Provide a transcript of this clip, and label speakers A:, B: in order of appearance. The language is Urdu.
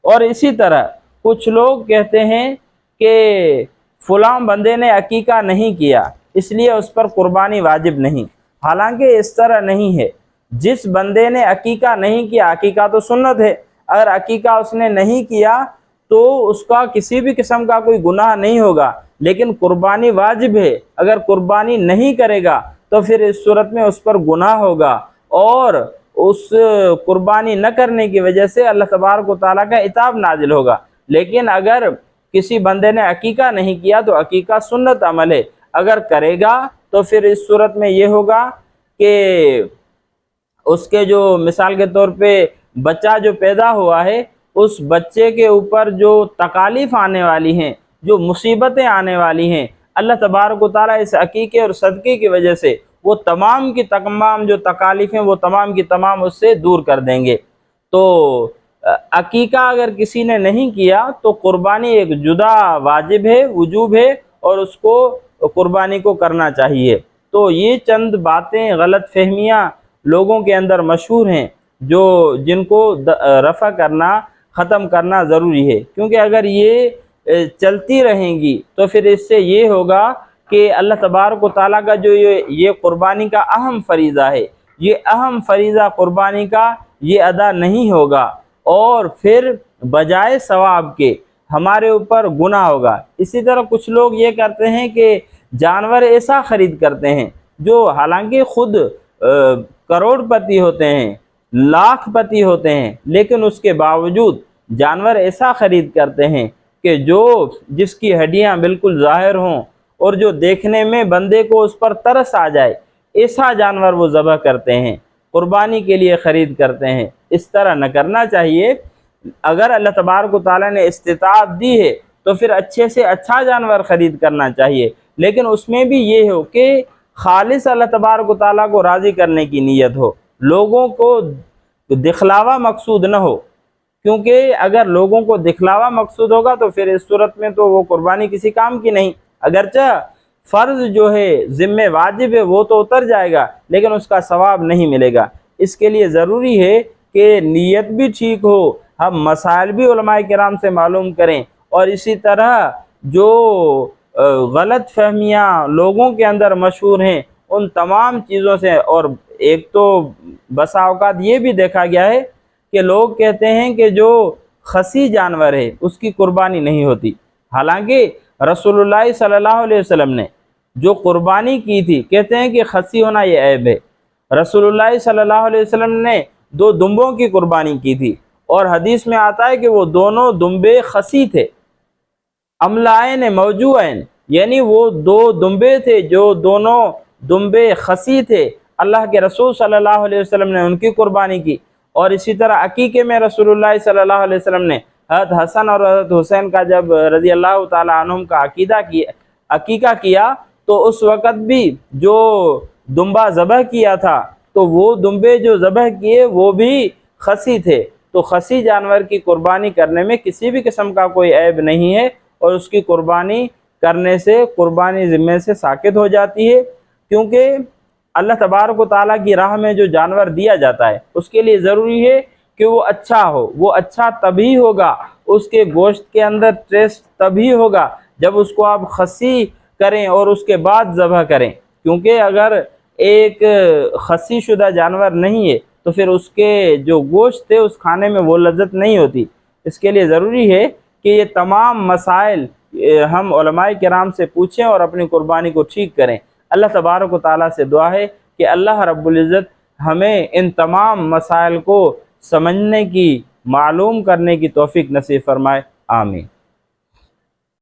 A: اور اسی طرح کچھ لوگ کہتے ہیں کہ فلاں بندے نے عقیقہ نہیں کیا اس لیے اس پر قربانی واجب نہیں، حالانکہ اس طرح نہیں ہے۔ جس بندے نے عقیقہ نہیں کیا، عقیقہ تو سنت ہے، اگر عقیقہ اس نے نہیں کیا تو اس کا کسی بھی قسم کا کوئی گناہ نہیں ہوگا، لیکن قربانی واجب ہے۔ اگر قربانی نہیں کرے گا تو پھر اس صورت میں اس پر گناہ ہوگا، اور اس قربانی نہ کرنے کی وجہ سے اللہ تبارک و تعالیٰ کا عتاب نازل ہوگا۔ لیکن اگر کسی بندے نے عقیقہ نہیں کیا تو عقیقہ سنت عمل ہے، اگر کرے گا تو پھر اس صورت میں یہ ہوگا کہ اس کے جو مثال کے طور پہ بچہ جو پیدا ہوا ہے، اس بچے کے اوپر جو تکالیف آنے والی ہیں، جو مصیبتیں آنے والی ہیں، اللہ تبارک و تعالیٰ اس عقیقے اور صدقے کی وجہ سے وہ تمام کی تمام جو تکالیف ہیں وہ تمام کی تمام اس سے دور کر دیں گے۔ تو عقیقہ اگر کسی نے نہیں کیا تو قربانی ایک جدا واجب ہے، وجوب ہے، اور اس کو قربانی کو کرنا چاہیے۔ تو یہ چند باتیں، غلط فہمیاں لوگوں کے اندر مشہور ہیں جن کو رفع کرنا، ختم کرنا ضروری ہے، کیونکہ اگر یہ چلتی رہیں گی تو پھر اس سے یہ ہوگا کہ اللہ تبارک و تعالیٰ کا جو یہ قربانی کا اہم فریضہ ہے، یہ اہم فریضہ قربانی کا یہ ادا نہیں ہوگا، اور پھر بجائے ثواب کے ہمارے اوپر گناہ ہوگا۔ اسی طرح کچھ لوگ یہ کرتے ہیں کہ جانور ایسا خرید کرتے ہیں جو حالانکہ خود کروڑ پتی ہوتے ہیں، لاکھ پتی ہوتے ہیں، لیکن اس کے باوجود جانور ایسا خرید کرتے ہیں کہ جس کی ہڈیاں بالکل ظاہر ہوں اور جو دیکھنے میں بندے کو اس پر ترس آ جائے، ایسا جانور وہ ذبح کرتے ہیں، قربانی کے لیے خرید کرتے ہیں۔ اس طرح نہ کرنا چاہیے۔ اگر اللہ تبارک و تعالیٰ نے استطاعت دی ہے تو پھر اچھے سے اچھا جانور خرید کرنا چاہیے، لیکن اس میں بھی یہ ہو کہ خالص اللہ تبارک و تعالیٰ کو راضی کرنے کی نیت ہو، لوگوں کو دکھلاوا مقصود نہ ہو، کیونکہ اگر لوگوں کو دکھلاوا مقصود ہوگا تو پھر اس صورت میں تو وہ قربانی کسی کام کی نہیں۔ اگرچہ فرض جو ہے، ذمہ واجب ہے، وہ تو اتر جائے گا، لیکن اس کا ثواب نہیں ملے گا۔ اس کے لیے ضروری ہے کہ نیت بھی ٹھیک ہو، ہم مسائل بھی علماء کرام سے معلوم کریں، اور اسی طرح جو غلط فہمیاں لوگوں کے اندر مشہور ہیں ان تمام چیزوں سے۔ اور ایک تو بسا اوقات یہ بھی دیکھا گیا ہے کہ لوگ کہتے ہیں کہ جو خصی جانور ہے اس کی قربانی نہیں ہوتی، حالانکہ رسول اللہ صلی اللہ علیہ وسلم نے جو قربانی کی تھی، کہتے ہیں کہ خصی ہونا یہ عیب ہے۔ رسول اللہ صلی اللہ علیہ وسلم نے 2 دمبوں کی قربانی کی تھی، اور حدیث میں آتا ہے کہ وہ دونوں دمبے خصی تھے، املائن موجوعین، یعنی وہ 2 دمبے تھے جو دونوں دمبے خصی تھے۔ اللہ کے رسول صلی اللہ علیہ وسلم نے ان کی قربانی کی۔ اور اسی طرح عقیقے میں رسول اللہ صلی اللہ علیہ وسلم نے حضرت حسن اور حضرت حسین کا جب رضی اللہ تعالی عنہم کا عقیقہ کیا تو اس وقت بھی جو دمبا ذبح کیا تھا تو وہ دمبے جو ذبح کیے وہ بھی خصی تھے۔ تو خصی جانور کی قربانی کرنے میں کسی بھی قسم کا کوئی عیب نہیں ہے، اور اس کی قربانی کرنے سے قربانی ذمے سے ساقط ہو جاتی ہے، کیونکہ اللہ تبارک و تعالیٰ کی راہ میں جو جانور دیا جاتا ہے اس کے لیے ضروری ہے کہ وہ اچھا ہو۔ وہ اچھا تبھی ہوگا، اس کے گوشت کے اندر ٹیسٹ تبھی ہوگا جب اس کو آپ خصی کریں اور اس کے بعد ذبح کریں، کیونکہ اگر ایک خصی شدہ جانور نہیں ہے تو پھر اس کے جو گوشت ہے اس کھانے میں وہ لذت نہیں ہوتی۔ اس کے لیے ضروری ہے کہ یہ تمام مسائل ہم علماء کرام سے پوچھیں اور اپنی قربانی کو ٹھیک کریں۔ اللہ تبارک و تعالیٰ سے دعا ہے کہ اللہ رب العزت ہمیں ان تمام مسائل کو سمجھنے کی، معلوم کرنے کی توفیق نصیب فرمائے۔ آمین۔